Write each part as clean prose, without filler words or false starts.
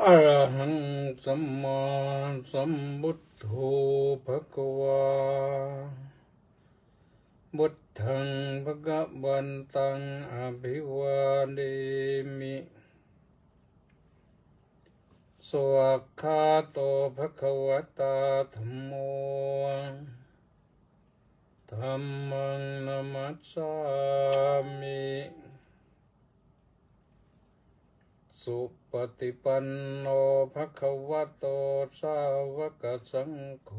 อะระหังสัมมาสัมพุทโธภควาพุทธังภะคะวันตังอภิวาเทมิสวากขาโตภควตาธัมโมธัมมังนัมมัสสามิสุปฏิปันโนภควโตสาวกสังโฆ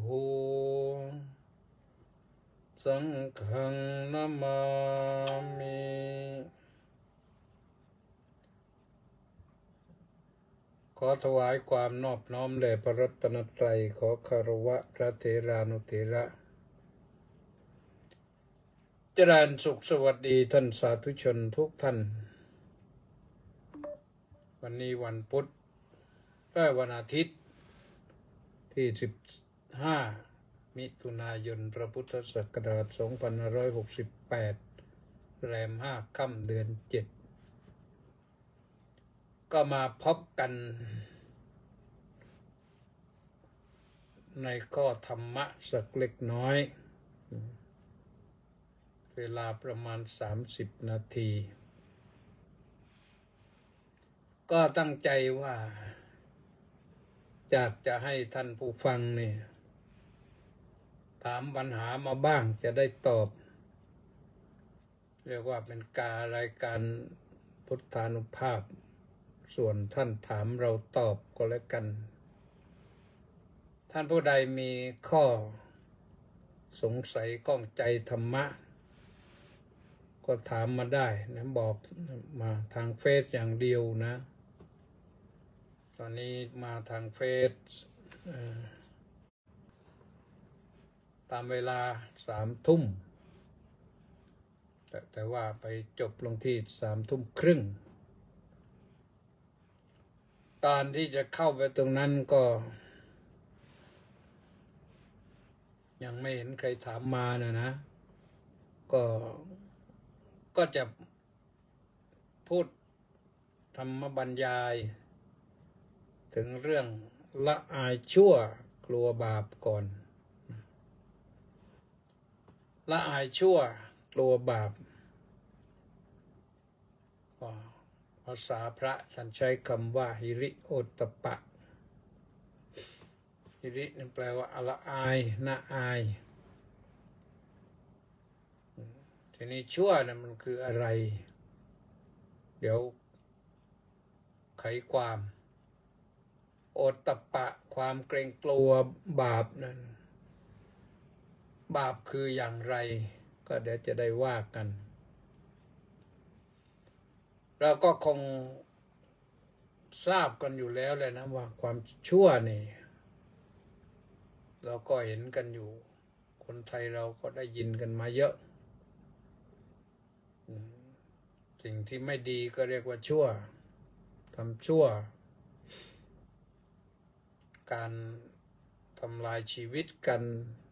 สังฆังนามามิขอถวายความนอบน้อมแด่พระรัตนตรัยขอคารวะพระเถรานุเถระเจริญสุขสวัสดีท่านสาธุชนทุกท่านวันนี้วันพุธวันอาทิตย์ที่15มิถุนายนพระพุทธศักราช2568แรม5ค่ำเดือน7ก็มาพบกันในข้อธรรมะสักเล็กน้อยเวลาประมาณ30นาทีก็ตั้งใจว่าอยากจะให้ท่านผู้ฟังเนี่ยถามปัญหามาบ้างจะได้ตอบเรียกว่าเป็นรายการพุทธานุภาพส่วนท่านถามเราตอบก็แล้วกันท่านผู้ใดมีข้อสงสัยข้องใจธรรมะก็ถามมาได้นะบอกมาทางเฟซอย่างเดียวนะตอนนี้มาทางเฟซตามเวลา3 ทุ่มแต่ว่าไปจบลงที่3 ทุ่มครึ่งตอนที่จะเข้าไปตรงนั้นก็ยังไม่เห็นใครถามมานะก็จะพูดธรรมบรรยายถึงเรื่องละอายชั่วกลัวบาปก่อนละอายชั่วกลัวบาปภาษาพระท่านใช้คำว่าหิริโอตตัปปะหิรินั่นแปลว่าละอายน่าอายทีนี้ชั่วนะมันคืออะไรเดี๋ยวไขความโอตตัปปะความเกรงกลัวบาปนั้นบาปคืออย่างไรก็เดี๋ยวจะได้ว่ากันเราก็คงทราบกันอยู่แล้วเลยนะว่าความชั่วนี่เราก็เห็นกันอยู่คนไทยเราก็ได้ยินกันมาเยอะสิ่งที่ไม่ดีก็เรียกว่าชั่วทำชั่วการทำลายชีวิตกัน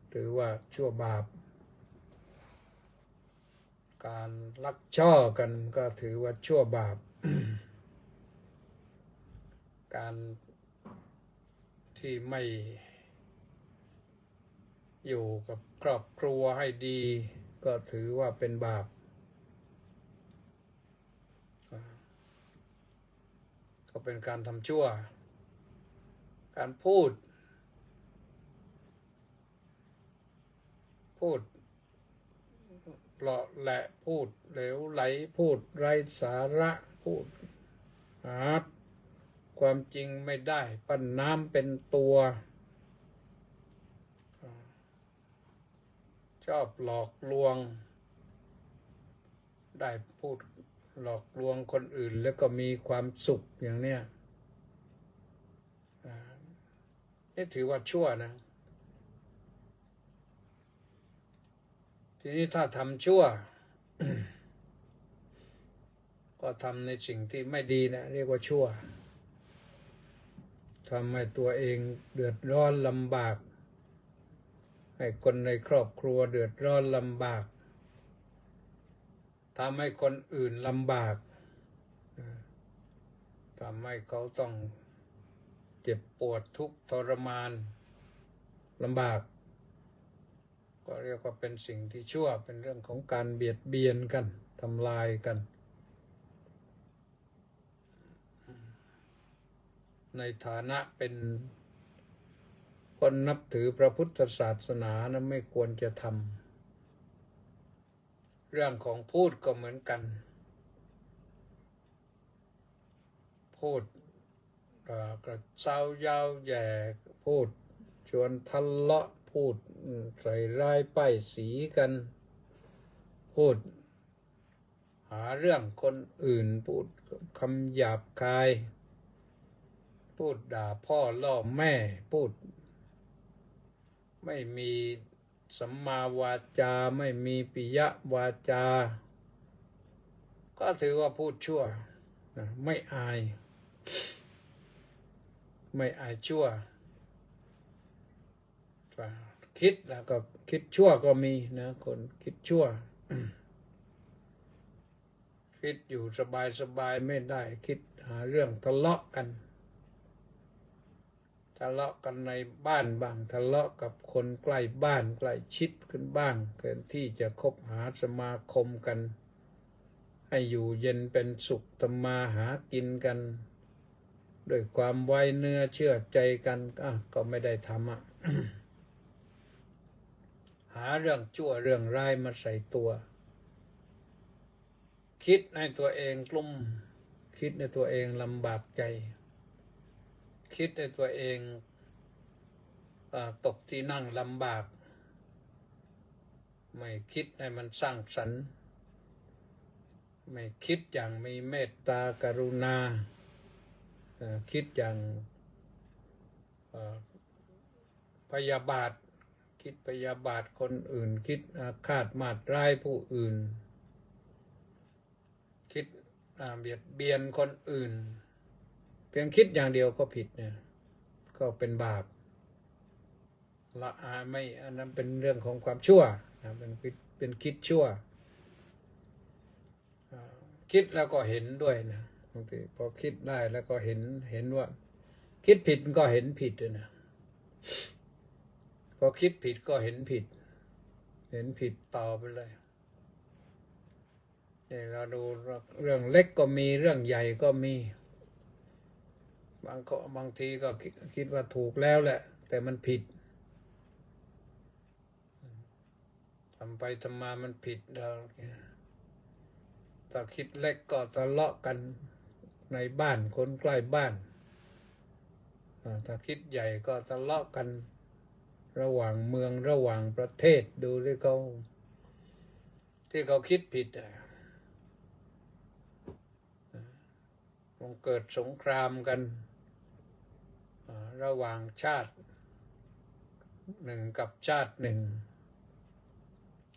หรือว่าชั่วบาปการลักช่อกันก็ถือว่าชั่วบาป การที่ไม่อยู่กับครอบครัวให้ดีก็ถือว่าเป็นบาปก็เป็นการทำชั่วการพูดเลาะแหละพูดเหลวไหลพูดไร้สาระพูดหาความจริงไม่ได้ปั้นน้ำเป็นตัวชอบหลอกลวงได้พูดหลอกลวงคนอื่นแล้วก็มีความสุขอย่างเนี้ยนี่ถือว่าชั่วนะทีนี้ถ้าทำชั่ว ก็ทำในสิ่งที่ไม่ดีนะเรียกว่าชั่วทำให้ตัวเองเดือดร้อนลำบากให้คนในครอบครัวเดือดร้อนลำบากทำให้คนอื่นลำบากทำให้เขาต้อง เจ็บปวดทุกข์ทรมานลำบากก็เรียกว่าเป็นสิ่งที่ชั่วเป็นเรื่องของการเบียดเบียนกันทำลายกันในฐานะเป็นคนนับถือพระพุทธศาสนานะไม่ควรจะทำเรื่องของพูดก็เหมือนกันพูดกระเซ้ายาวแย่พูดชวนทะเลาะพูดใส่ร้ายป้ายสีกันพูดหาเรื่องคนอื่นพูดคำหยาบคายพูดด่าพ่อล่อแม่พูดไม่มีสัมมาวาจาไม่มีปิยวาจาก็ถือว่าพูดชั่วไม่อายชั่วคิดแล้วก็คิดชั่วก็มีนะคนคิดชั่ว คิดอยู่สบายไม่ได้คิดหาเรื่องทะเลาะกันในบ้านบ้างทะเลาะกับคนใกล้บ้านใกล้ชิดขึ้นบ้างเกินที่จะคบหาสมาคมกันให้อยู่เย็นเป็นสุขทำมาหากินกันด้วยความไว้เนื้อเชื่อใจกันก็ไม่ได้ทำหาเรื่องชั่วเรื่องร้ายมาใส่ตัวคิดให้ตัวเองกลุ้มคิดให้ตัวเองลำบากใจคิดให้ตัวเองตกที่นั่งลำบากไม่คิดให้มันสร้างสรรค์ไม่คิดอย่างมีเมตตากรุณาคิดอย่างพยาบาทคิดพยาบาทคนอื่นคิดอาฆาตมาตร้ายผู้อื่นคิดเบียดเบียนคนอื่นเพียงคิดอย่างเดียวก็ผิดเนี่ยก็เป็นบาปละไม่อันนั้นเป็นเรื่องของความชั่วนะเป็นคิดชั่วคิดแล้วก็เห็นด้วยนะบางทีพอคิดได้แล้วก็เห็นว่าคิดผิดก็เห็นผิดด้วยนะพอคิดผิดก็เห็นผิดต่อไปเลยเราดูเรื่องเล็กก็มีเรื่องใหญ่ก็มีบางทีก็คิดว่าถูกแล้วแหละแต่มันผิดทำไปทำมามันผิดเราถ้าคิดเล็กก็ทะเลาะกันในบ้านคนใกล้บ้านถ้าคิดใหญ่ก็ทะเลาะกันระหว่างเมืองระหว่างประเทศดูที่เขาคิดผิดมันเกิดสงครามกันระหว่างชาติหนึ่งกับชาติหนึ่ง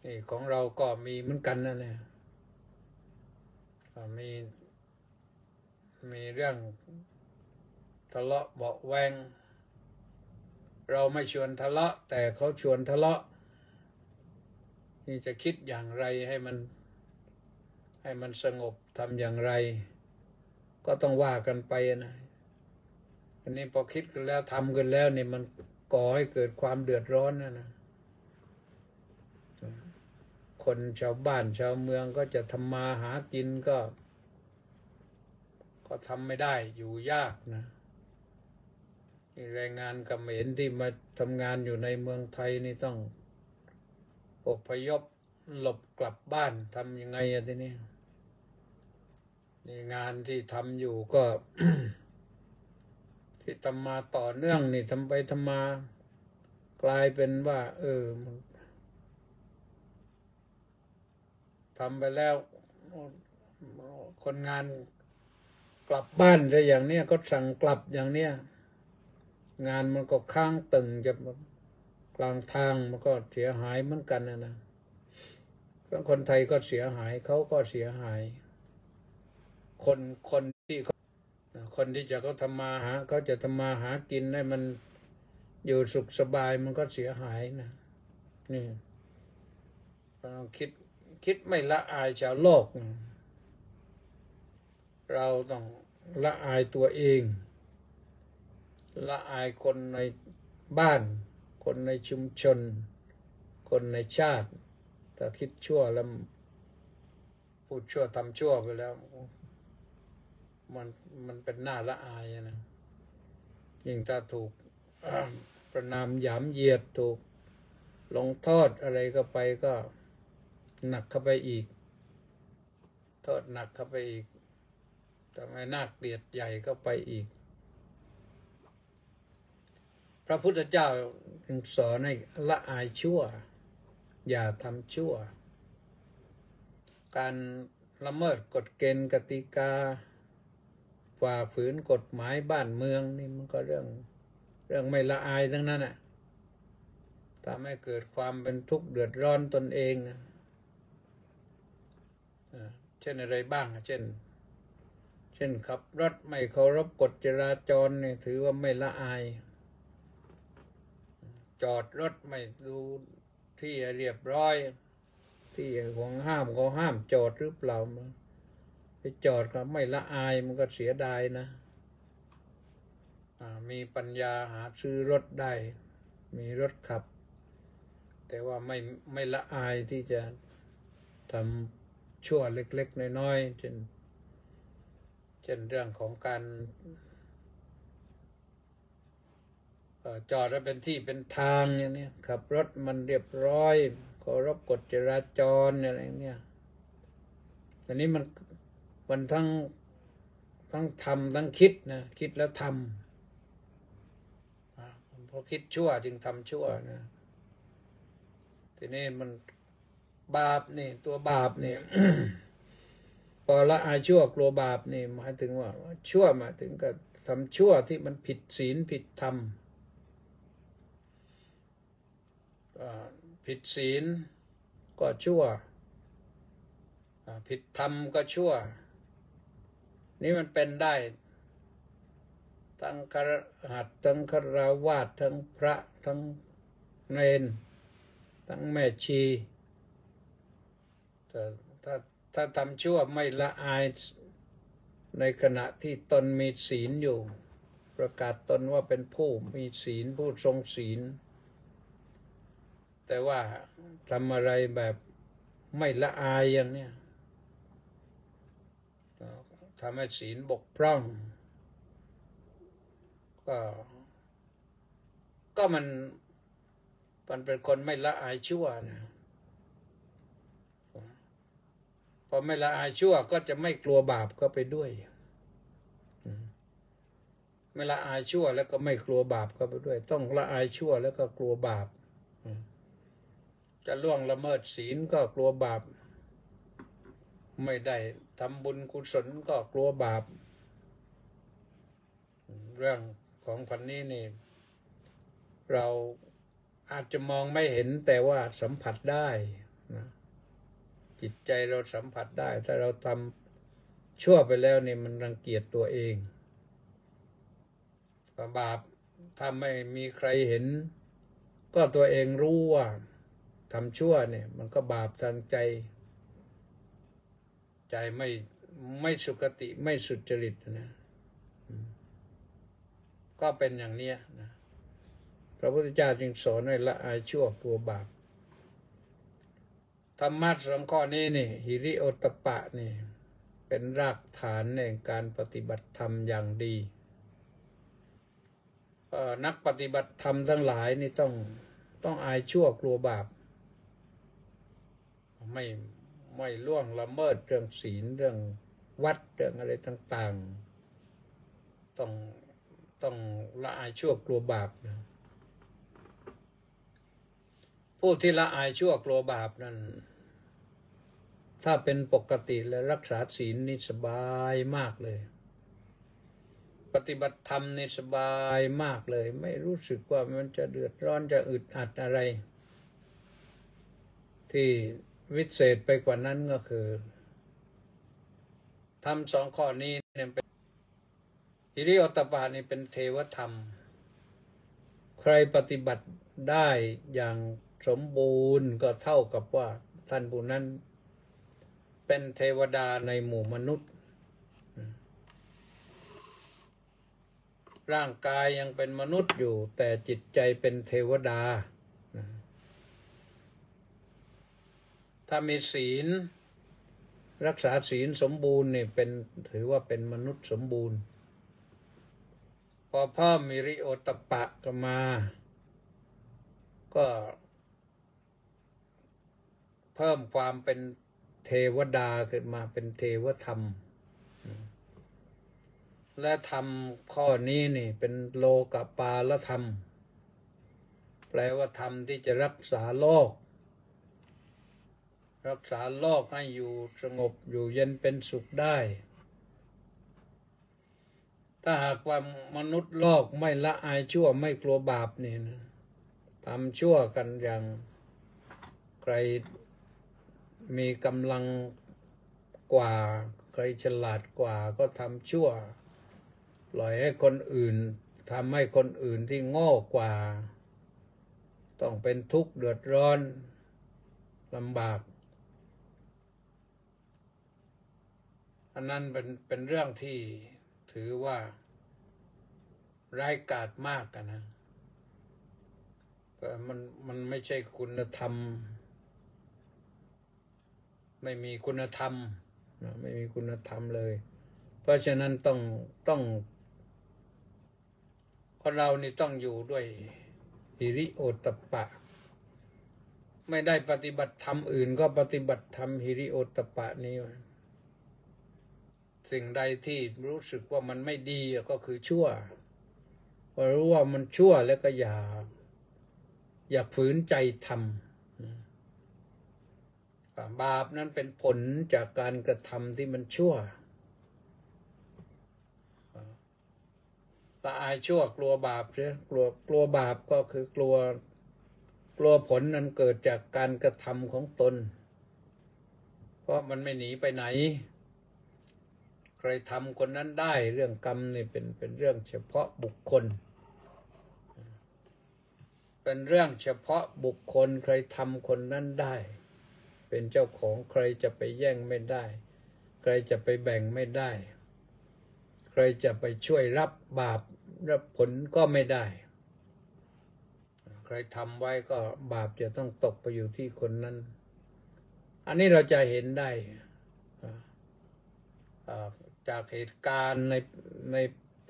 นี่ของเราก็มีเหมือนกันนะเนี่ยมีเรื่องทะเลาะเบาะแวงเราไม่ชวนทะเลาะแต่เขาชวนทะเลาะนี่จะคิดอย่างไรให้มันสงบทำอย่างไรก็ต้องว่ากันไปนะอันนี้พอคิดกันแล้วทำกันแล้วนี่มันก่อให้เกิดความเดือดร้อนนะคนชาวบ้านชาวเมืองก็จะทำมาหากินก็ทำไม่ได้อยู่ยากนะนี่แรงงานเขมรที่มาทำงานอยู่ในเมืองไทยนี่ต้องอพยพหลบกลับบ้านทำยังไงทีนี้นี่งานที่ทำอยู่ก็ ที่ทำมาต่อเนื่องนี่ทำไปทำมากลายเป็นว่าทำไปแล้วคนงานกลับบ้านจะอย่างเนี้ยก็สั่งกลับอย่างเนี้ยงานมันก็ค้างตึงจะกลางทางมันก็เสียหายเหมือนกันนะคนไทยก็เสียหายเขาก็เสียหายคนที่จะเขาทำมาหาเขาจะทำมาหากินให้มันอยู่สุขสบายมันก็เสียหายนะนี่ต้องคิดไม่ละอายชาวโลกเราต้องละอายตัวเอง ละอายคนในบ้านคนในชุมชนคนในชาติถ้าคิดชั่วแล้วพูดชั่วทำชั่วไปแล้วมันเป็นหน้าละอายนะยิ่งถ้าถูกประนามหยามเหยียดถูกลงโทษอะไรก็ไปก็หนักเข้าไปอีกโทษหนักเข้าไปอีกทำให้น่าเกลียดใหญ่เข้าไปอีกพระพุทธเจ้าจึงสอนให้ละอายชั่วอย่าทำชั่วการละเมิดกฎเกณฑ์กติกาฝ่าฝืนกฎหมายบ้านเมืองนี่มันก็เรื่องไม่ละอายทั้งนั้นน่ะทำให้เกิดความเป็นทุกข์เดือดร้อนตนเองเช่นอะไรบ้างเช่นขับรถไม่เคารพกฎจราจรนี่ถือว่าไม่ละอายจอดรถไม่ดูที่เรียบร้อยที่ของห้ามเขาห้ามจอดหรือเปล่าไปจอดก็ไม่ละอายมันก็เสียดายนะมีปัญญาหาซื้อรถได้มีรถขับแต่ว่าไม่ละอายที่จะทำชั่วเล็กๆน้อยๆเช่นเรื่องของการจอดแล้วเป็นที่เป็นทางอย่างนี้ขับรถมันเรียบร้อยเคารพกฎจราจรอะไรเนี่ยอันนี้มันทั้งทำทั้งคิดนะคิดแล้วทำเพราะคิดชั่วจึงทำชั่วนะทีนี้มันบาปนี่ตัวบาปนี่ พอละอายชั่วกลัวบาปนี่หมายถึงว่าชั่วหมายถึงกับทำชั่วที่มันผิดศีลผิดธรรมผิดศีลก็ชั่วผิดธรรมก็ชั่วนี่มันเป็นได้ทั้งคฤหัสถ์ทั้งฆราวาสทั้งพระทั้งเณรทั้งแม่ชีถ้าทำชั่วไม่ละอายในขณะที่ตนมีศีลอยู่ประกาศตนว่าเป็นผู้มีศีลผู้ทรงศีลแต่ว่าทำอะไรแบบไม่ละอายอย่างเนี้ยทำให้ศีลบกพร่องก็มันเป็นคนไม่ละอายชั่วนะพอไม่ละอายชั่วก็จะไม่กลัวบาปก็ไปด้วยไม่ละอายชั่วแล้วก็ไม่กลัวบาปก็ไปด้วยต้องละอายชั่วแล้วก็กลัวบาปจะล่วงละเมิดศีลก็กลัวบาปไม่ได้ทำบุญกุศลก็กลัวบาปเรื่องของพันนี้นี่เราอาจจะมองไม่เห็นแต่ว่าสัมผัสได้นะจิตใจเราสัมผัสได้ถ้าเราทำชั่วไปแล้วนี่มันรังเกียจตัวเองบาปถ้าไม่มีใครเห็นก็ตัวเองรู้ว่าทำชั่วเนี่ยมันก็บาปทางใจไม่สุคติไม่สุจริตนะก็เป็นอย่างนี้นะพระพุทธเจ้าจึงสอนให้ละอายชั่วกลัวบาปธรรมะสองข้อนี้นี่หิริโอตตัปปะนี่เป็นรากฐานในการปฏิบัติธรรมอย่างดีนักปฏิบัติธรรมทั้งหลายนี่ต้องอายชั่วกลัวบาปไม่ล่วงละเมิดเรื่องศีลเรื่องวัดเรื่องอะไรต่างๆต้องละอายชั่วกลัวบาปนะผู้ที่ละอายชั่วกลัวบาปนั้นถ้าเป็นปกติและรักษาศีลนี่สบายมากเลยปฏิบัติธรรมนี่สบายมากเลยไม่รู้สึกว่ามันจะเดือดร้อนจะอึดอัดอะไรที่วิเศษไปกว่านั้นก็คือทำสองข้อนี้เนี่ยเป็นหิริโอตตัปปะนี่เป็นเทวธรรมใครปฏิบัติได้อย่างสมบูรณ์ก็เท่ากับว่าท่านผู้นั้นเป็นเทวดาในหมู่มนุษย์ ร่างกายยังเป็นมนุษย์อยู่แต่จิตใจเป็นเทวดาถ้ามีศีลรักษาศีลสมบูรณ์เนี่ยถือว่าเป็นมนุษย์สมบูรณ์พอเพิ่มฮิริโอตตัปปะก็มาก็เพิ่มความเป็นเทวดาขึ้นมาเป็นเทวธรรมและธรรมข้อนี้นี่เป็นโลกปาลธรรมแปลว่าธรรมที่จะรักษาโลกให้อยู่สงบอยู่เย็นเป็นสุขได้ถ้าหากว่ามนุษย์โลกไม่ละอายชั่วไม่กลัวบาปนี่นะทำชั่วกันอย่างใครมีกำลังกว่าใครฉลาดกว่าก็ทำชั่วปล่อยให้คนอื่นทำให้คนอื่นที่โง่กว่าต้องเป็นทุกข์เดือดร้อนลำบากอันนั้นเป็นเรื่องที่ถือว่าร้ายกาจมากกันนะมันไม่ใช่คุณธรรมไม่มีคุณธรรมไม่มีคุณธรรมเลยเพราะฉะนั้นต้องคนเรานี่ต้องอยู่ด้วยหิริโอตตัปปะไม่ได้ปฏิบัติธรรมอื่นก็ปฏิบัติธรรมหิริโอตตัปปะนี้สิ่งใดที่รู้สึกว่ามันไม่ดีก็คือชั่วพอรู้ว่ามันชั่วแล้วก็อย่าฝืนใจทำบาปนั้นเป็นผลจากการกระทำที่มันชั่วละอายชั่วกลัวบาปหรือกลัวบาปก็คือกลัวผลนั้นเกิดจากการกระทำของตนเพราะมันไม่หนีไปไหนใครทำคนนั้นได้เรื่องกรรมนี่เป็นเรื่องเฉพาะบุคคลเป็นเรื่องเฉพาะบุคคลใครทำคนนั้นได้เป็นเจ้าของใครจะไปแย่งไม่ได้ใครจะไปแบ่งไม่ได้ใครจะไปช่วยรับบาปรับผลก็ไม่ได้ใครทำไว้ก็บาปจะต้องตกไปอยู่ที่คนนั้นอันนี้เราจะเห็นได้จากเหตุการณ์ใน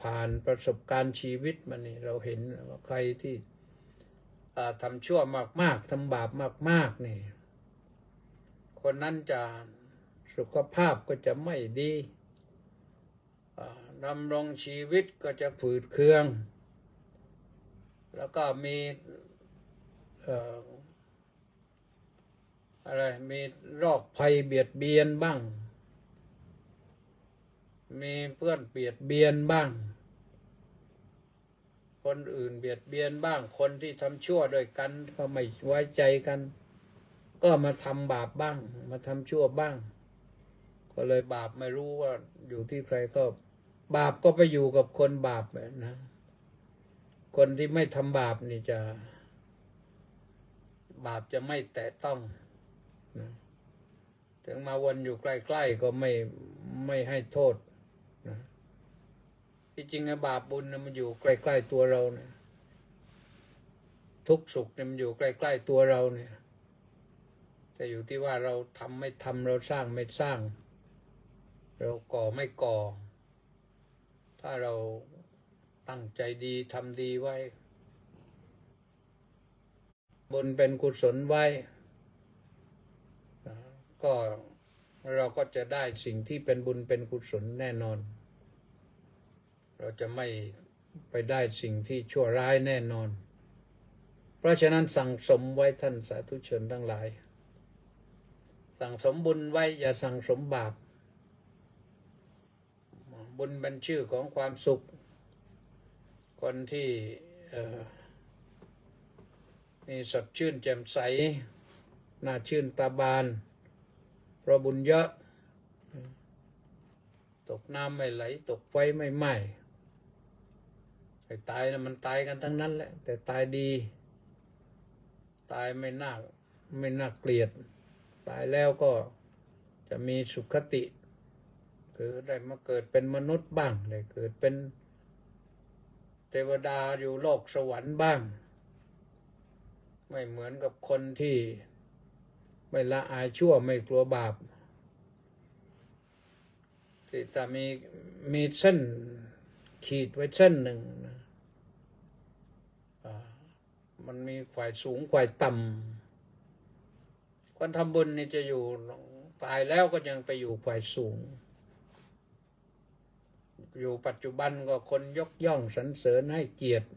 ผ่านประสบการณ์ชีวิตมานี่เราเห็นว่าใครที่ทำชั่วมากๆทำบาปมากๆนี่คนนั้นจะสุขภาพก็จะไม่ดีดำรงชีวิตก็จะฝืดเคืองแล้วก็มีมีโรคภัยเบียดเบียนบ้างมีเพื่อนเบียดเบียนบ้างคนอื่นเบียดเบียนบ้างคนที่ทำชั่วด้วยกันก็ไม่ไว้ใจกันก็มาทำบาปบ้างมาทำชั่วบ้างก็เลยบาปไม่รู้ว่าอยู่ที่ใครก็บาปก็ไปอยู่กับคนบาปนะคนที่ไม่ทำบาปนี่บาปจะไม่แตะต้องนะถึงมาวนอยู่ใกล้ๆก็ไม่ให้โทษนะที่จริงบาปบุญมันอยู่ใกล้ๆตัวเราเนี่ยทุกข์สุขมันอยู่ใกล้ๆตัวเราเนี่ยแต่อยู่ที่ว่าเราทำไม่ทำเราสร้างไม่สร้างเราก่อไม่ก่อถ้าเราตั้งใจดีทำดีไว้บุญเป็นกุศลไว้ก็เราก็จะได้สิ่งที่เป็นบุญเป็นกุศลแน่นอนเราจะไม่ไปได้สิ่งที่ชั่วร้ายแน่นอนเพราะฉะนั้นสั่งสมไว้ท่านสาธุชนทั้งหลายสั่งสมบุญไว้อย่าสั่งสมบาปบุญเป็นชื่อของความสุขคนที่มีสดชื่นแจ่มใสน่าชื่นตาบานเพราะบุญเยอะตกน้ำไม่ไหลตกไฟไม่ไหม้ไอ้ตายนะมันตายกันทั้งนั้นแหละแต่ตายดีตายไม่น่าเกลียดตายแล้วก็จะมีสุขติคือได้มาเกิดเป็นมนุษย์บ้างได้เกิดเป็น เทวดาอยู่โลกสวรรค์บ้างไม่เหมือนกับคนที่ไม่ละอายชั่วไม่กลัวบาปที่จะมีเส้นขีดไว้เส้นหนึ่งนะมันมีฝ่ายสูงฝ่ายต่ำคนทำบุญนี่จะอยู่ตายแล้วก็ยังไปอยู่ฝ่ายสูงอยู่ปัจจุบันก็คนยกย่องสรรเสริญให้เกียรติ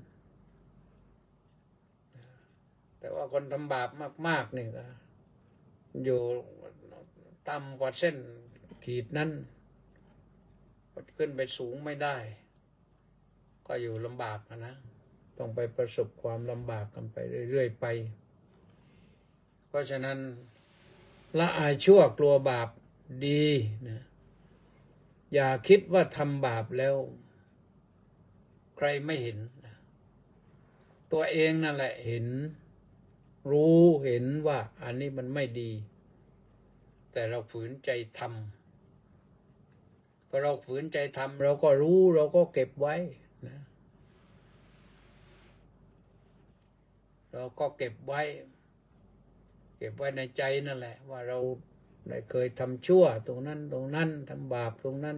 แต่ว่าคนทำบาปมากๆนี่ก็อยู่ต่ำกว่าเส้นขีดนั้นขึ้นไปสูงไม่ได้ก็อยู่ลำบากนะต้องไปประสบความลำบากกันไปเรื่อยๆไปเพราะฉะนั้นละอายชั่วกลัวบาปดีนะอย่าคิดว่าทำบาปแล้วใครไม่เห็นตัวเองนั่นแหละเห็นรู้เห็นว่าอันนี้มันไม่ดีแต่เราฝืนใจทำพอเราฝืนใจทำเราก็รู้เราก็เก็บไว้นะเราก็เก็บไว้ในใจนั่นแหละว่าเราได้เคยทำชั่วตรงนั้นทำบาปตรงนั้น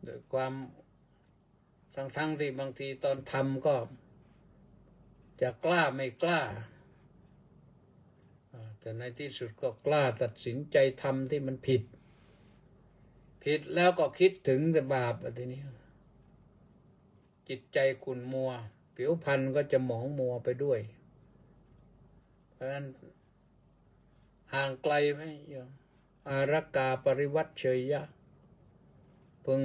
โดยความทั้งที่บางทีตอนทำก็จะกล้าไม่กล้าแต่ในที่สุดก็กล้าตัดสินใจทำที่มันผิดแล้วก็คิดถึงแต่บาปทีนี้จิตใจขุ่นมัวผิวพรรณก็จะหมองมัวไปด้วยเพราะฉะนั้นห่างไกลไหมโยมอารักขาปริวัติเฉยยะพึง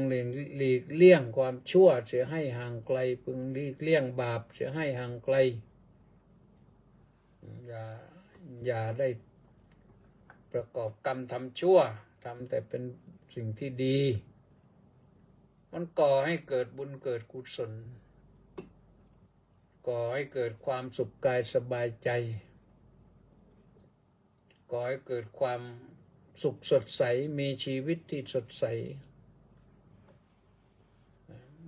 หลีกเลี่ยงความชั่วเสียให้ห่างไกลพึงหลีกเลี่ยงบาปเสียให้ห่างไกลอย่าได้ประกอบกรรมทำชั่วทำแต่เป็นสิ่งที่ดีมันก่อให้เกิดบุญเกิดกุศลก่อให้เกิดความสุขกายสบายใจก่อให้เกิดความสุขสดใสมีชีวิตที่สดใส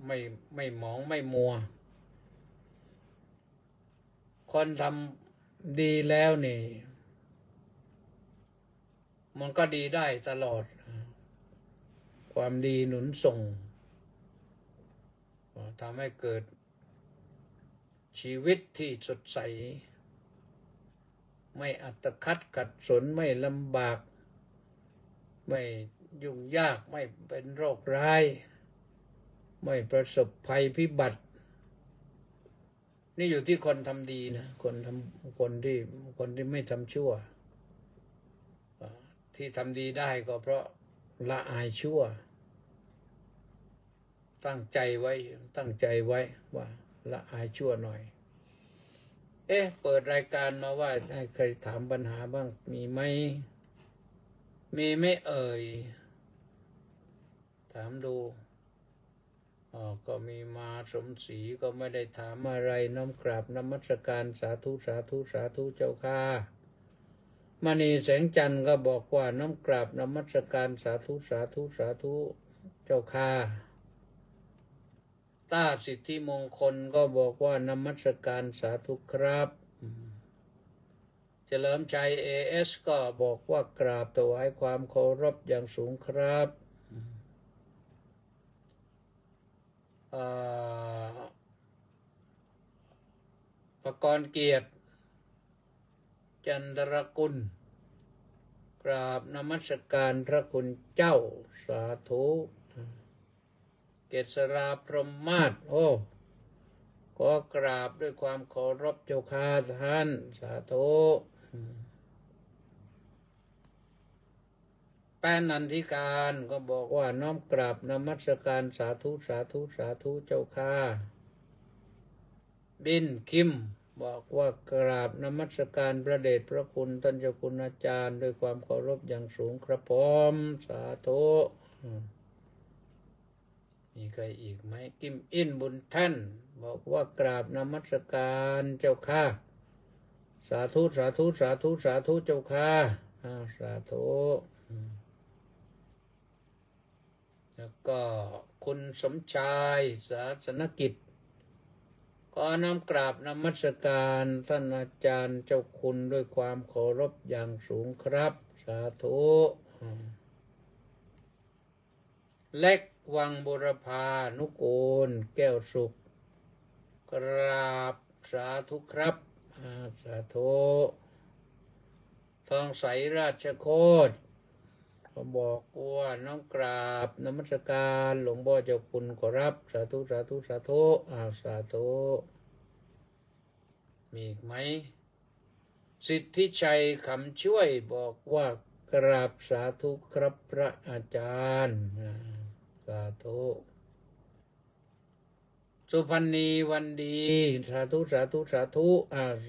ไม่หมองไม่มัวคนทำดีแล้วนี่มันก็ดีได้ตลอดความดีหนุนส่งทำให้เกิดชีวิตที่สดใสไม่อัตคัดขัดสนไม่ลำบากไม่ยุ่งยากไม่เป็นโรคร้ายไม่ประสบภัยพิบัตินี่อยู่ที่คนทำดีนะคนที่ไม่ทำชั่วที่ทำดีได้ก็เพราะละอายชั่วตั้งใจไว้ว่าละอายชั่วหน่อยเปิดรายการมาว่าให้ใครถามปัญหาบ้างมีไหมมีไม่เอ่ยถามดูก็มีมาสมศรีก็ไม่ได้ถามอะไรน้อมกราบนมัสการสาธุเจ้าค่ะมณีแสงจันทร์ก็บอกว่าน้อมกราบนมัสการสาธุเจ้าค่ะต้าสิทธิมงคลก็บอกว่านมัสการสาธุครับเฉลิมชัยASก็บอกว่ากราบถวายความเคารพอย่างสูงครับประกรณ์เกียรติจันทรกุลกราบนมัสการพระคุณเจ้าสาธุเกษราพรหมมาศขอกราบด้วยความเคารพเจ้าค่ะท่านสาธุแป้นนันทิการก็บอกว่าน้อมกราบนมัสการสาธุเจ้าค่ะบินคิมบอกว่ากราบนมัสการพระเดชพระคุณท่านเจ้าคุณอาจารย์ด้วยความเคารพอย่างสูงครับผมสาธุมีใครอีกไหมกิมอินบุญท่านบอกว่ากราบนมัสการเจ้าค่ะสาธุเจ้าค่ะสาธุแล้วก็คุ คุณสมชายศาสนกิจขอน้อมกราบนมัสการท่านอาจารย์เจ้าคุณด้วยความเคารพอย่างสูงครับสาธุเล็กวังบุรพานุกูลแก้วสุขกราบสาธุครับสาธุทองใสราชโคตรเขาบอกว่าน้องกราบนมัสการหลวงพ่อเจ้าคุณขอรับสาธุสาธุสาธุสาธุมีอีกไหมสิทธิชัยคำช่วยบอกว่ากราบสาธุครับพระอาจารย์สาธุสุพรรณีวันดีสาธุสาธุสาธุ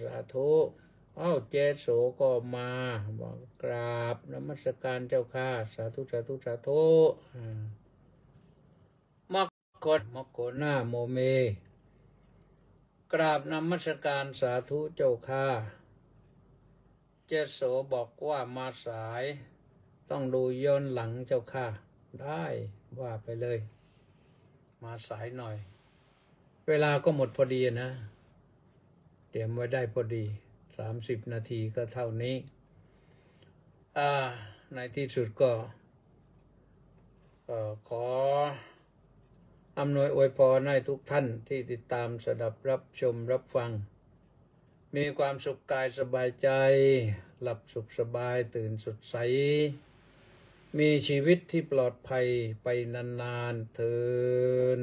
สาธุเจโสก็มาบอกกราบนมัสการเจ้าค่ะสาธุสาธุสาธุมกโกหน้าโมเมกราบนมัสการสาธุเจ้าค่ะเจโสบอกว่ามาสายต้องดูย้อนหลังเจ้าค่ะได้ว่าไปเลยมาสายหน่อยเวลาก็หมดพอดีนะเตรียมไว้ได้พอดี30 นาทีก็เท่านี้ในที่สุดก็ขออำนวยอวยพรให้ทุกท่านที่ติดตามสดับรับชมรับฟังมีความสุขกายสบายใจหลับสุขสบายตื่นสดใสมีชีวิตที่ปลอดภัยไปนานๆเถิด